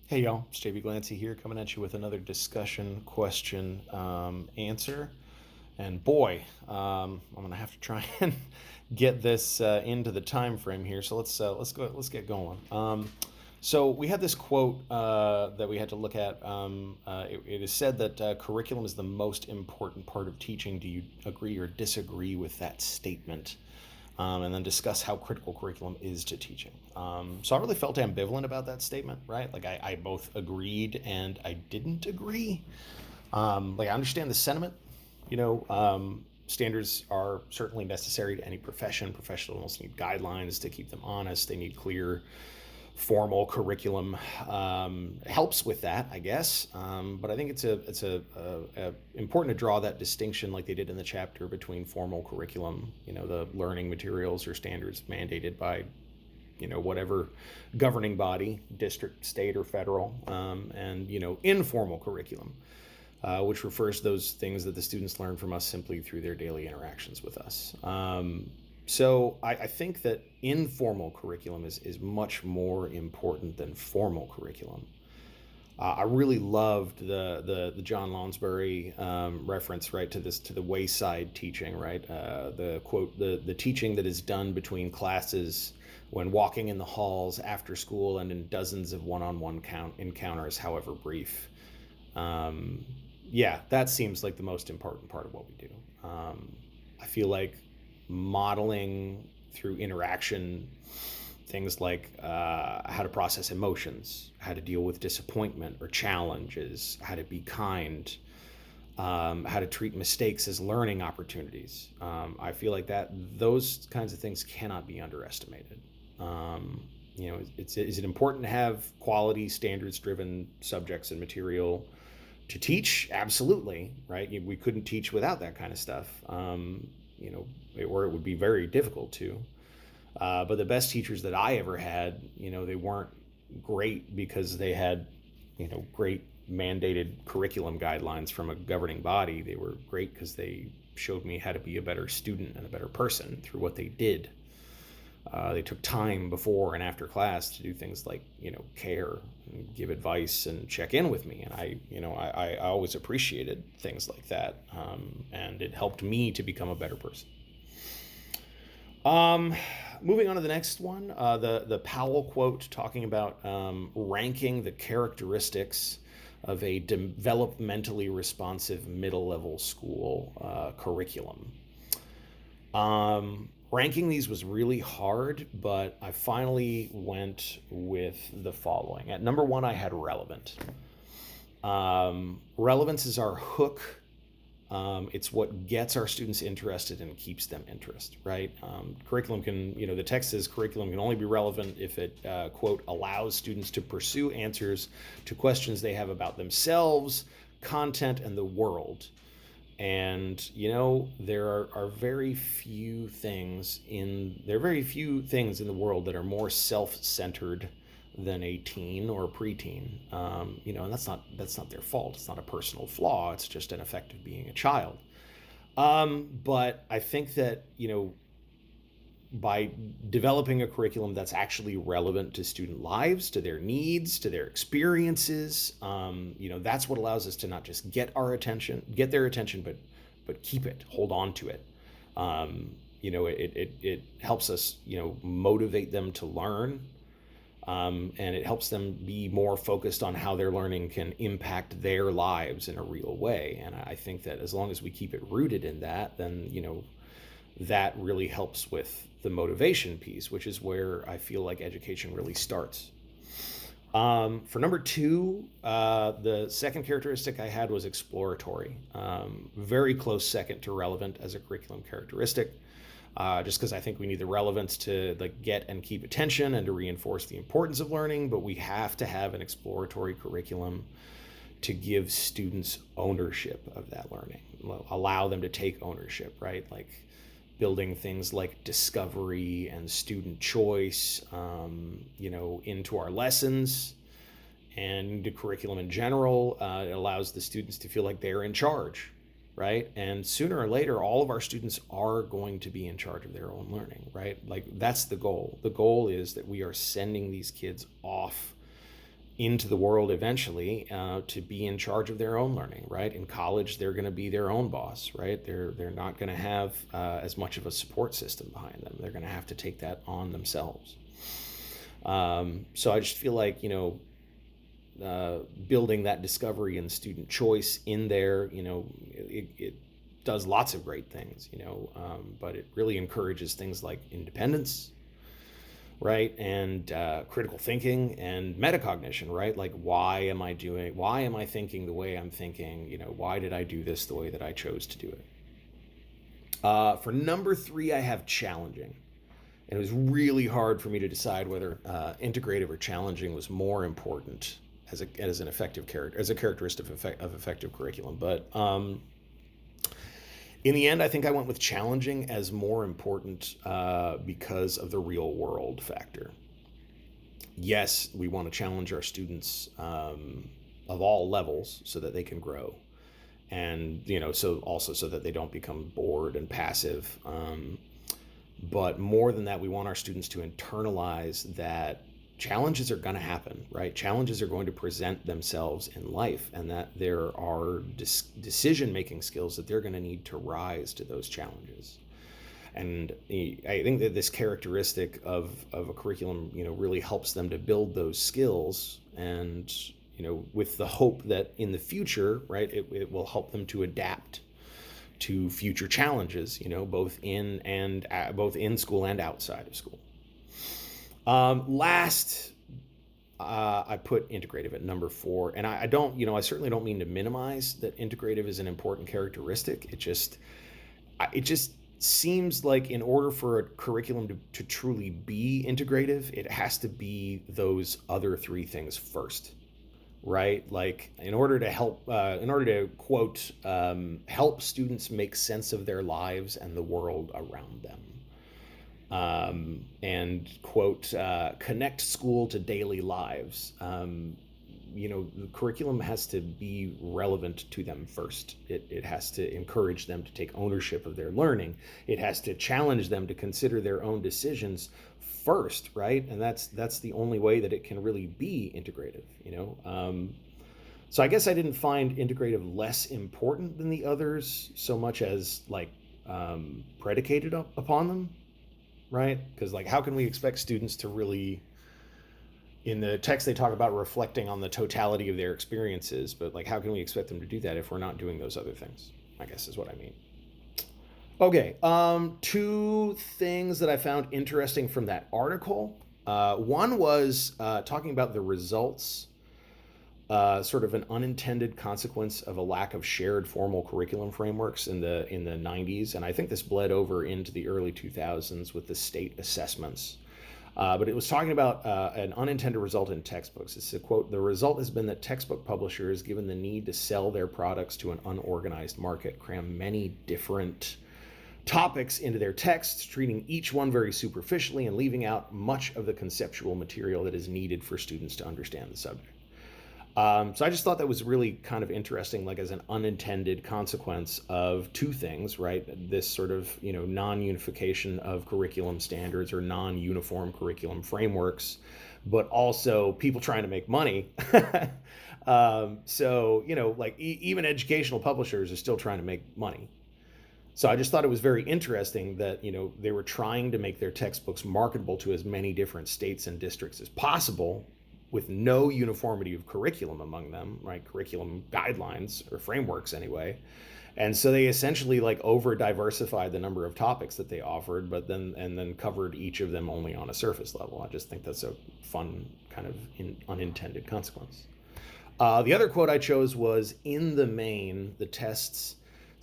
Hey y'all, it's JB Glancy here coming at you with another discussion question answer. And boy, I'm gonna have to try and get this into the time frame here. So let's get going. So we had this quote that we had to look at. It is said that curriculum is the most important part of teaching. Do you agree or disagree with that statement? And then discuss how critical curriculum is to teaching. So I really felt ambivalent about that statement, right? Like I both agreed and I didn't agree. Like I understand the sentiment, standards are certainly necessary to any profession. Professionals need guidelines to keep them honest. They need clear formal curriculum helps with that, I guess. But I think it's important to draw that distinction, like they did in the chapter, between formal curriculum, the learning materials or standards mandated by whatever governing body, district, state, or federal, and informal curriculum, which refers to those things that the students learn from us simply through their daily interactions with us. So I think that informal curriculum is much more important than formal curriculum. I really loved the John Lounsbury reference, right, to the wayside teaching, right? The quote, the teaching that is done between classes when walking in the halls after school and in dozens of one-on-one encounters, however brief. Um, yeah, that seems like the most important part of what we do. I feel like modeling through interaction things like how to process emotions, how to deal with disappointment or challenges, how to be kind, how to treat mistakes as learning opportunities. I feel like that those kinds of things cannot be underestimated. Um, is it important to have quality, standards-driven subjects and material to teach? Absolutely, right? We couldn't teach without that kind of stuff. Or it would be very difficult to. But the best teachers that I ever had, they weren't great because they had, great mandated curriculum guidelines from a governing body. They were great because they showed me how to be a better student and a better person through what they did. They took time before and after class to do things like, care, and give advice, and check in with me. And I always appreciated things like that, and it helped me to become a better person. Um, Moving on to the next one, the Powell quote talking about ranking the characteristics of a developmentally responsive middle level school curriculum. Ranking these was really hard, but I finally went with the following. At number one, I had relevant. Relevance is our hook. It's what gets our students interested and keeps them interested, right? Curriculum can, the text says curriculum can only be relevant if it, quote, allows students to pursue answers to questions they have about themselves, content, and the world. And there are very few things in the world that are more self-centered than a teen or a preteen. And that's not their fault. It's not a personal flaw. It's just an effect of being a child. But I think that by developing a curriculum that's actually relevant to student lives, to their needs, to their experiences, that's what allows us to not just get their attention, but keep it, hold on to it. It helps us, motivate them to learn, and it helps them be more focused on how their learning can impact their lives in a real way. And I think that as long as we keep it rooted in that, then that really helps with the motivation piece, which is where I feel like education really starts. For number two, the second characteristic I had was exploratory. Very close second to relevant as a curriculum characteristic, just because I think we need the relevance to get and keep attention and to reinforce the importance of learning, but we have to have an exploratory curriculum to give students ownership of that learning, allow them to take ownership, right? Like building things like discovery and student choice, into our lessons and the curriculum in general. It allows the students to feel like they're in charge, right? And sooner or later, all of our students are going to be in charge of their own learning, right? Like that's the goal. The goal is that we are sending these kids off into the world eventually to be in charge of their own learning, right? In college, they're going to be their own boss, right? They're not going to have as much of a support system behind them. They're going to have to take that on themselves. So I just feel like, building that discovery and student choice in there, it does lots of great things, but it really encourages things like independence, right? And critical thinking and metacognition, right? Like, why am I thinking the way I'm thinking? Why did I do this the way that I chose to do it? For number three, I have challenging. And it was really hard for me to decide whether integrative or challenging was more important as an effective character, as a characteristic of effective curriculum. But in the end, I think I went with challenging as more important because of the real world factor. Yes, we want to challenge our students of all levels so that they can grow, and so also so that they don't become bored and passive. But more than that, we want our students to internalize that challenges are going to happen, right? Challenges are going to present themselves in life, and that there are decision-making skills that they're going to need to rise to those challenges. And I think that this characteristic of a curriculum, really helps them to build those skills, and with the hope that in the future, right, it will help them to adapt to future challenges, both in school and outside of school. Last, I put integrative at number 4, and I don't, I certainly don't mean to minimize that integrative is an important characteristic. It just seems like in order for a curriculum to truly be integrative, it has to be those other 3 things first. Right? Like, in order to quote, help students make sense of their lives and the world around them. And quote, connect school to daily lives. The curriculum has to be relevant to them first. It has to encourage them to take ownership of their learning. It has to challenge them to consider their own decisions first, right? And that's the only way that it can really be integrative. So I guess I didn't find integrative less important than the others so much as predicated upon them, right? Because how can we expect students to really, in the text they talk about reflecting on the totality of their experiences, but how can we expect them to do that if we're not doing those other things, I guess is what I mean. Okay, 2 things that I found interesting from that article. One was talking about the results, sort of an unintended consequence of a lack of shared formal curriculum frameworks in the 90s, and I think this bled over into the early 2000s with the state assessments. But it was talking about an unintended result in textbooks. It's a quote: "The result has been that textbook publishers, given the need to sell their products to an unorganized market, cram many different topics into their texts, treating each one very superficially and leaving out much of the conceptual material that is needed for students to understand the subject." So I just thought that was really kind of interesting, as an unintended consequence of 2 things, right? This sort of, non-unification of curriculum standards or non-uniform curriculum frameworks, but also people trying to make money. So, even educational publishers are still trying to make money. So I just thought it was very interesting that, they were trying to make their textbooks marketable to as many different states and districts as possible with no uniformity of curriculum among them, right? Curriculum guidelines or frameworks anyway. And so they essentially over diversified the number of topics that they offered, but then covered each of them only on a surface level. I just think that's a fun kind of unintended consequence. The other quote I chose was, "In the main, the tests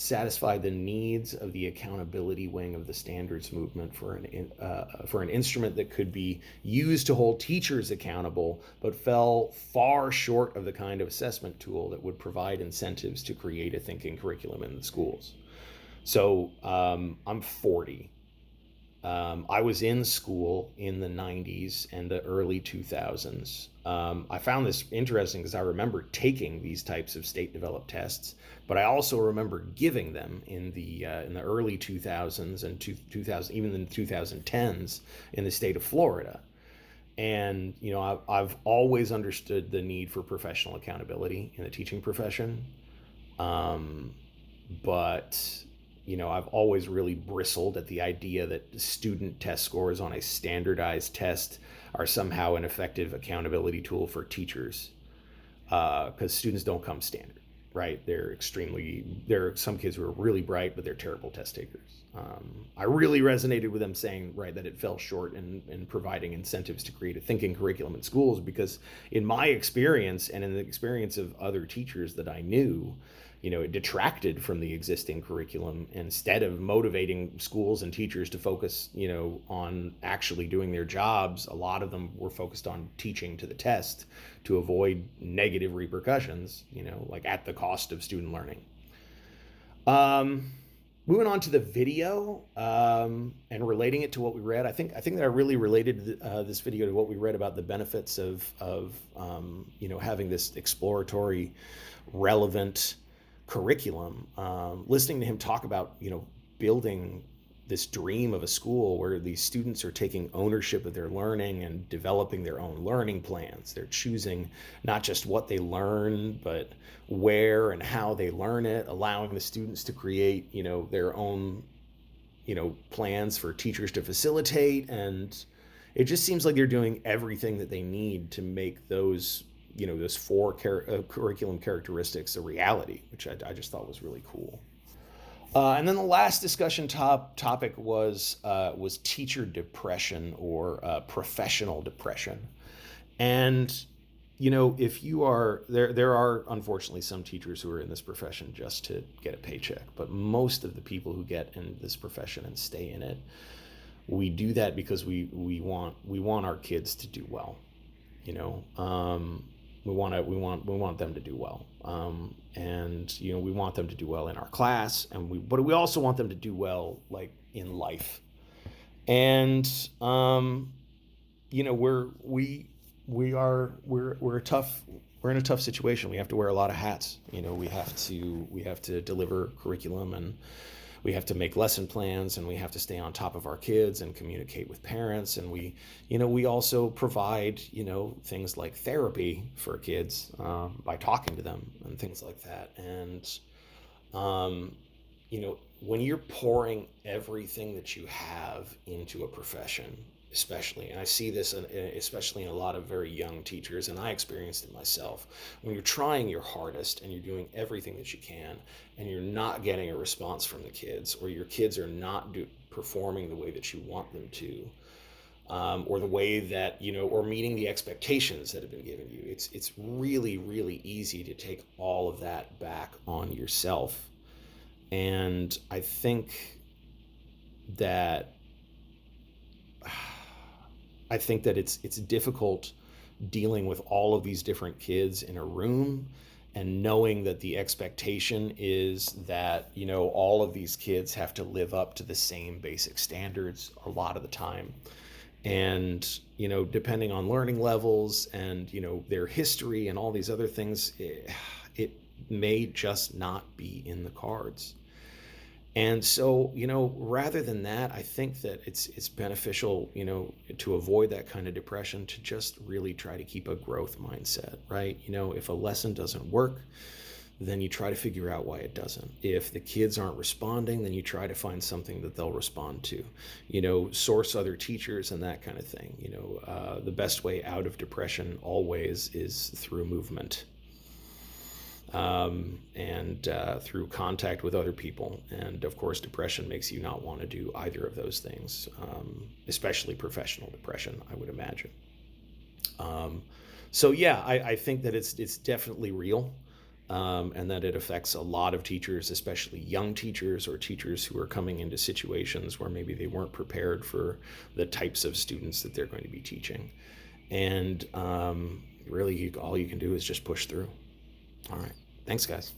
satisfy the needs of the accountability wing of the standards movement for an instrument that could be used to hold teachers accountable, but fell far short of the kind of assessment tool that would provide incentives to create a thinking curriculum in the schools." So I'm 40. I was in school in the 90s and the early 2000s. I found this interesting because I remember taking these types of state-developed tests, but I also remember giving them in the early 2000s and 2000, even in the 2010s in the state of Florida. And I've always understood the need for professional accountability in the teaching profession. Um, but I've always really bristled at the idea that student test scores on a standardized test are somehow an effective accountability tool for teachers, because students don't come standard, right? There are some kids who are really bright, but they're terrible test takers. I really resonated with them saying, right, that it fell short in providing incentives to create a thinking curriculum in schools, because in my experience and in the experience of other teachers that I knew, it detracted from the existing curriculum instead of motivating schools and teachers to focus, on actually doing their jobs. A lot of them were focused on teaching to the test to avoid negative repercussions, like at the cost of student learning. Um, Moving on to the video, and relating it to what we read, I think that I really related this video to what we read about the benefits of having this exploratory, relevant curriculum. Listening to him talk about building this dream of a school where these students are taking ownership of their learning and developing their own learning plans. They're choosing not just what they learn, but where and how they learn it, allowing the students to create, their own, plans for teachers to facilitate. And it just seems like they're doing everything that they need to make those four curriculum characteristics a reality, which I just thought was really cool. And then the last discussion topic was teacher depression, or professional depression. And if you are there are unfortunately some teachers who are in this profession just to get a paycheck, but most of the people who get in this profession and stay in it, we do that because we want our kids to do well. You know, we want them to do well, and we want them to do well in our class, but we also want them to do well, like, in life. And we're in a tough situation. We have to wear a lot of hats. We have to deliver curriculum, and we have to make lesson plans, and we have to stay on top of our kids and communicate with parents. And we also provide, things like therapy for kids, by talking to them and things like that. And, when you're pouring everything that you have into a profession, especially, and I see this especially in a lot of very young teachers, and I experienced it myself, when you're trying your hardest and you're doing everything that you can, and you're not getting a response from the kids, or your kids are not performing the way that you want them to, or the way that, or meeting the expectations that have been given you, it's really, really easy to take all of that back on yourself. And that I think that it's difficult dealing with all of these different kids in a room, and knowing that the expectation is that, all of these kids have to live up to the same basic standards a lot of the time. And, depending on learning levels and, their history and all these other things, it may just not be in the cards. And so, rather than that, I think that it's beneficial, to avoid that kind of depression, to just really try to keep a growth mindset, right? If a lesson doesn't work, then you try to figure out why it doesn't. If the kids aren't responding, then you try to find something that they'll respond to, source other teachers and that kind of thing. The best way out of depression always is through movement, and through contact with other people. And of course, depression makes you not want to do either of those things, especially professional depression, I would imagine. So yeah, I think that it's definitely real, and that it affects a lot of teachers, especially young teachers, or teachers who are coming into situations where maybe they weren't prepared for the types of students that they're going to be teaching. And really, all you can do is just push through. All right. Thanks, guys.